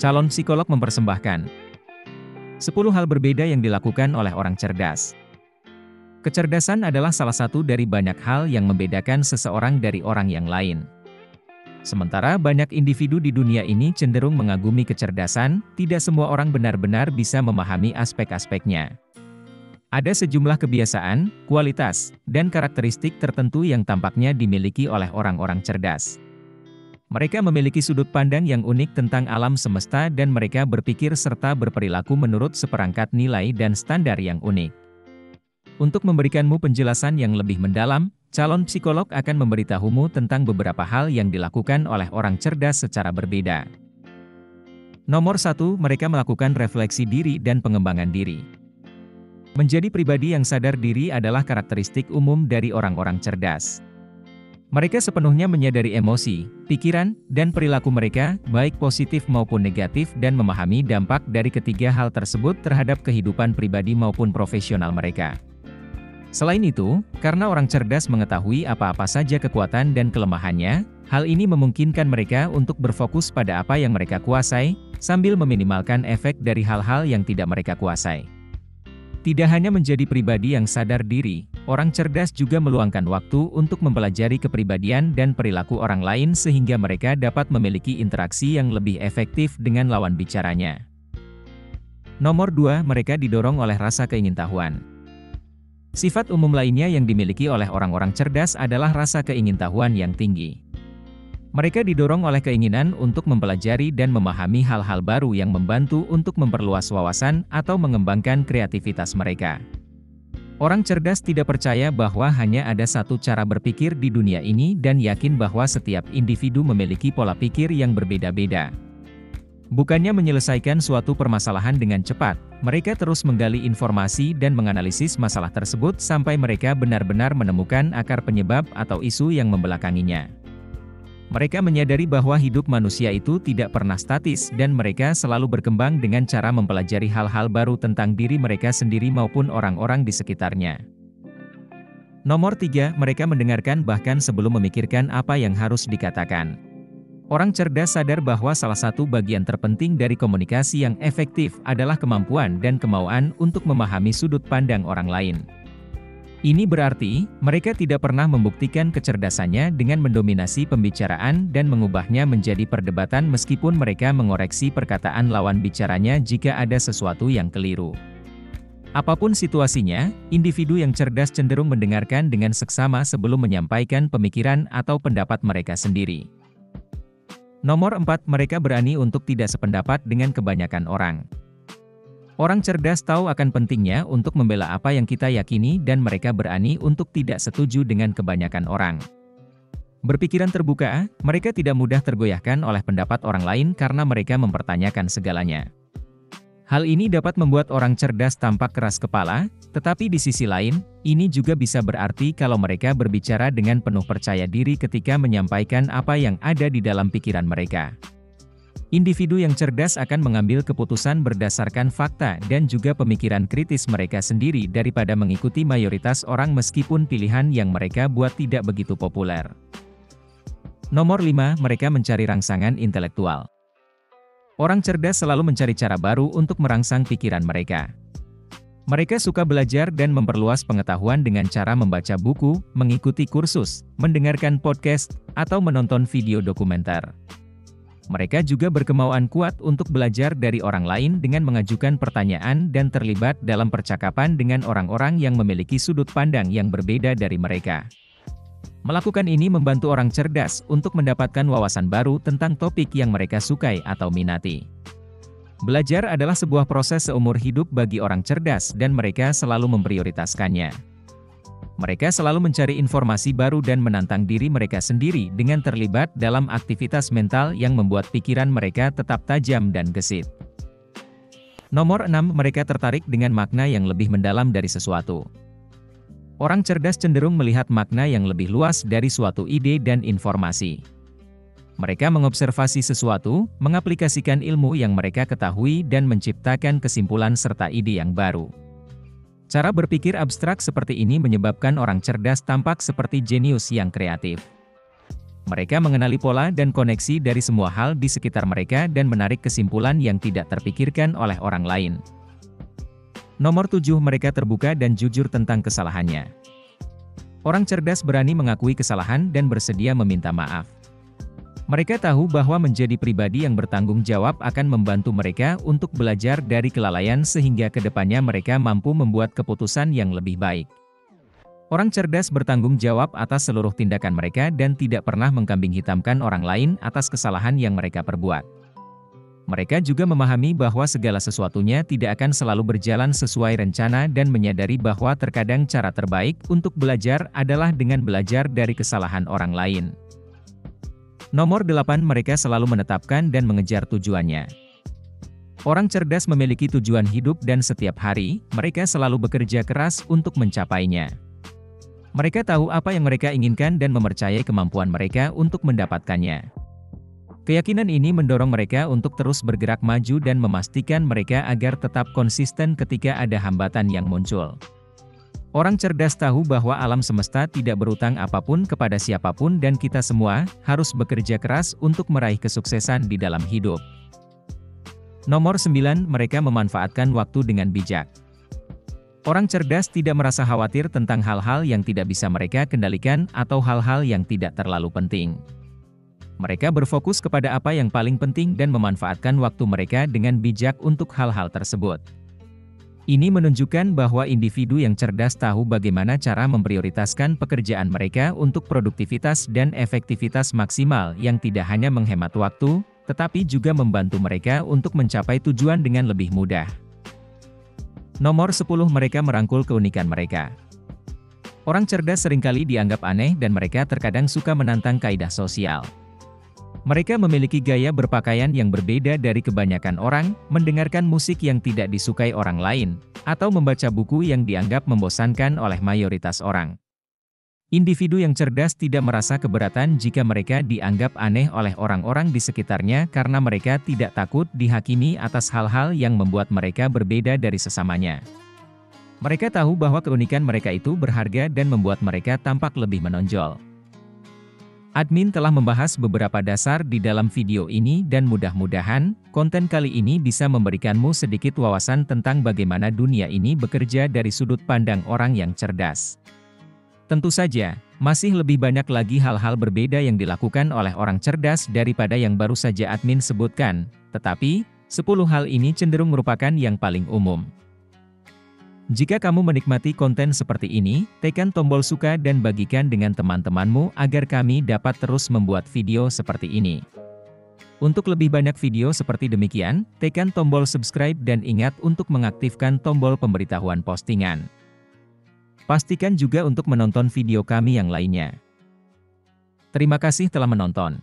Calon psikolog mempersembahkan 10 hal berbeda yang dilakukan oleh orang cerdas. Kecerdasan adalah salah satu dari banyak hal yang membedakan seseorang dari orang yang lain. Sementara banyak individu di dunia ini cenderung mengagumi kecerdasan, tidak semua orang benar-benar bisa memahami aspek-aspeknya. Ada sejumlah kebiasaan, kualitas, dan karakteristik tertentu yang tampaknya dimiliki oleh orang-orang cerdas. Mereka memiliki sudut pandang yang unik tentang alam semesta dan mereka berpikir serta berperilaku menurut seperangkat nilai dan standar yang unik. Untuk memberikanmu penjelasan yang lebih mendalam, calon psikolog akan memberitahumu tentang beberapa hal yang dilakukan oleh orang cerdas secara berbeda. Nomor 1, mereka melakukan refleksi diri dan pengembangan diri. Menjadi pribadi yang sadar diri adalah karakteristik umum dari orang-orang cerdas. Mereka sepenuhnya menyadari emosi, pikiran, dan perilaku mereka, baik positif maupun negatif dan memahami dampak dari ketiga hal tersebut terhadap kehidupan pribadi maupun profesional mereka. Selain itu, karena orang cerdas mengetahui apa-apa saja kekuatan dan kelemahannya, hal ini memungkinkan mereka untuk berfokus pada apa yang mereka kuasai, sambil meminimalkan efek dari hal-hal yang tidak mereka kuasai. Tidak hanya menjadi pribadi yang sadar diri, orang cerdas juga meluangkan waktu untuk mempelajari kepribadian dan perilaku orang lain sehingga mereka dapat memiliki interaksi yang lebih efektif dengan lawan bicaranya. Nomor 2, mereka didorong oleh rasa keingintahuan. Sifat umum lainnya yang dimiliki oleh orang-orang cerdas adalah rasa keingintahuan yang tinggi. Mereka didorong oleh keinginan untuk mempelajari dan memahami hal-hal baru yang membantu untuk memperluas wawasan atau mengembangkan kreativitas mereka. Orang cerdas tidak percaya bahwa hanya ada satu cara berpikir di dunia ini dan yakin bahwa setiap individu memiliki pola pikir yang berbeda-beda. Bukannya menyelesaikan suatu permasalahan dengan cepat, mereka terus menggali informasi dan menganalisis masalah tersebut sampai mereka benar-benar menemukan akar penyebab atau isu yang membelakanginya. Mereka menyadari bahwa hidup manusia itu tidak pernah statis dan mereka selalu berkembang dengan cara mempelajari hal-hal baru tentang diri mereka sendiri maupun orang-orang di sekitarnya. Nomor 3, mereka mendengarkan bahkan sebelum memikirkan apa yang harus dikatakan. Orang cerdas sadar bahwa salah satu bagian terpenting dari komunikasi yang efektif adalah kemampuan dan kemauan untuk memahami sudut pandang orang lain. Ini berarti, mereka tidak pernah membuktikan kecerdasannya dengan mendominasi pembicaraan dan mengubahnya menjadi perdebatan meskipun mereka mengoreksi perkataan lawan bicaranya jika ada sesuatu yang keliru. Apapun situasinya, individu yang cerdas cenderung mendengarkan dengan seksama sebelum menyampaikan pemikiran atau pendapat mereka sendiri. Nomor 4, mereka berani untuk tidak sependapat dengan kebanyakan orang. Orang cerdas tahu akan pentingnya untuk membela apa yang kita yakini dan mereka berani untuk tidak setuju dengan kebanyakan orang. Berpikiran terbuka, mereka tidak mudah tergoyahkan oleh pendapat orang lain karena mereka mempertanyakan segalanya. Hal ini dapat membuat orang cerdas tampak keras kepala, tetapi di sisi lain, ini juga bisa berarti kalau mereka berbicara dengan penuh percaya diri ketika menyampaikan apa yang ada di dalam pikiran mereka. Individu yang cerdas akan mengambil keputusan berdasarkan fakta dan juga pemikiran kritis mereka sendiri daripada mengikuti mayoritas orang meskipun pilihan yang mereka buat tidak begitu populer. Nomor 5, mereka mencari rangsangan intelektual. Orang cerdas selalu mencari cara baru untuk merangsang pikiran mereka. Mereka suka belajar dan memperluas pengetahuan dengan cara membaca buku, mengikuti kursus, mendengarkan podcast, atau menonton video dokumenter. Mereka juga berkemauan kuat untuk belajar dari orang lain dengan mengajukan pertanyaan dan terlibat dalam percakapan dengan orang-orang yang memiliki sudut pandang yang berbeda dari mereka. Melakukan ini membantu orang cerdas untuk mendapatkan wawasan baru tentang topik yang mereka sukai atau minati. Belajar adalah sebuah proses seumur hidup bagi orang cerdas dan mereka selalu memprioritaskannya. Mereka selalu mencari informasi baru dan menantang diri mereka sendiri dengan terlibat dalam aktivitas mental yang membuat pikiran mereka tetap tajam dan gesit. Nomor 6, mereka tertarik dengan makna yang lebih mendalam dari sesuatu. Orang cerdas cenderung melihat makna yang lebih luas dari suatu ide dan informasi. Mereka mengobservasi sesuatu, mengaplikasikan ilmu yang mereka ketahui dan menciptakan kesimpulan serta ide yang baru. Cara berpikir abstrak seperti ini menyebabkan orang cerdas tampak seperti jenius yang kreatif. Mereka mengenali pola dan koneksi dari semua hal di sekitar mereka dan menarik kesimpulan yang tidak terpikirkan oleh orang lain. Nomor 7, mereka terbuka dan jujur tentang kesalahannya. Orang cerdas berani mengakui kesalahan dan bersedia meminta maaf. Mereka tahu bahwa menjadi pribadi yang bertanggung jawab akan membantu mereka untuk belajar dari kelalaian sehingga kedepannya mereka mampu membuat keputusan yang lebih baik. Orang cerdas bertanggung jawab atas seluruh tindakan mereka dan tidak pernah mengkambing hitamkan orang lain atas kesalahan yang mereka perbuat. Mereka juga memahami bahwa segala sesuatunya tidak akan selalu berjalan sesuai rencana dan menyadari bahwa terkadang cara terbaik untuk belajar adalah dengan belajar dari kesalahan orang lain. Nomor 8, mereka selalu menetapkan dan mengejar tujuannya. Orang cerdas memiliki tujuan hidup dan setiap hari, mereka selalu bekerja keras untuk mencapainya. Mereka tahu apa yang mereka inginkan dan mempercayai kemampuan mereka untuk mendapatkannya. Keyakinan ini mendorong mereka untuk terus bergerak maju dan memastikan mereka agar tetap konsisten ketika ada hambatan yang muncul. Orang cerdas tahu bahwa alam semesta tidak berutang apapun kepada siapapun dan kita semua harus bekerja keras untuk meraih kesuksesan di dalam hidup. Nomor 9, mereka memanfaatkan waktu dengan bijak. Orang cerdas tidak merasa khawatir tentang hal-hal yang tidak bisa mereka kendalikan atau hal-hal yang tidak terlalu penting. Mereka berfokus kepada apa yang paling penting dan memanfaatkan waktu mereka dengan bijak untuk hal-hal tersebut. Ini menunjukkan bahwa individu yang cerdas tahu bagaimana cara memprioritaskan pekerjaan mereka untuk produktivitas dan efektivitas maksimal yang tidak hanya menghemat waktu, tetapi juga membantu mereka untuk mencapai tujuan dengan lebih mudah. Nomor 10, mereka merangkul keunikan mereka. Orang cerdas seringkali dianggap aneh dan mereka terkadang suka menantang kaidah sosial. Mereka memiliki gaya berpakaian yang berbeda dari kebanyakan orang, mendengarkan musik yang tidak disukai orang lain, atau membaca buku yang dianggap membosankan oleh mayoritas orang. Individu yang cerdas tidak merasa keberatan jika mereka dianggap aneh oleh orang-orang di sekitarnya karena mereka tidak takut dihakimi atas hal-hal yang membuat mereka berbeda dari sesamanya. Mereka tahu bahwa keunikan mereka itu berharga dan membuat mereka tampak lebih menonjol. Admin telah membahas beberapa dasar di dalam video ini dan mudah-mudahan, konten kali ini bisa memberikanmu sedikit wawasan tentang bagaimana dunia ini bekerja dari sudut pandang orang yang cerdas. Tentu saja, masih lebih banyak lagi hal-hal berbeda yang dilakukan oleh orang cerdas daripada yang baru saja admin sebutkan, tetapi, 10 hal ini cenderung merupakan yang paling umum. Jika kamu menikmati konten seperti ini, tekan tombol suka dan bagikan dengan teman-temanmu agar kami dapat terus membuat video seperti ini. Untuk lebih banyak video seperti demikian, tekan tombol subscribe dan ingat untuk mengaktifkan tombol pemberitahuan postingan. Pastikan juga untuk menonton video kami yang lainnya. Terima kasih telah menonton.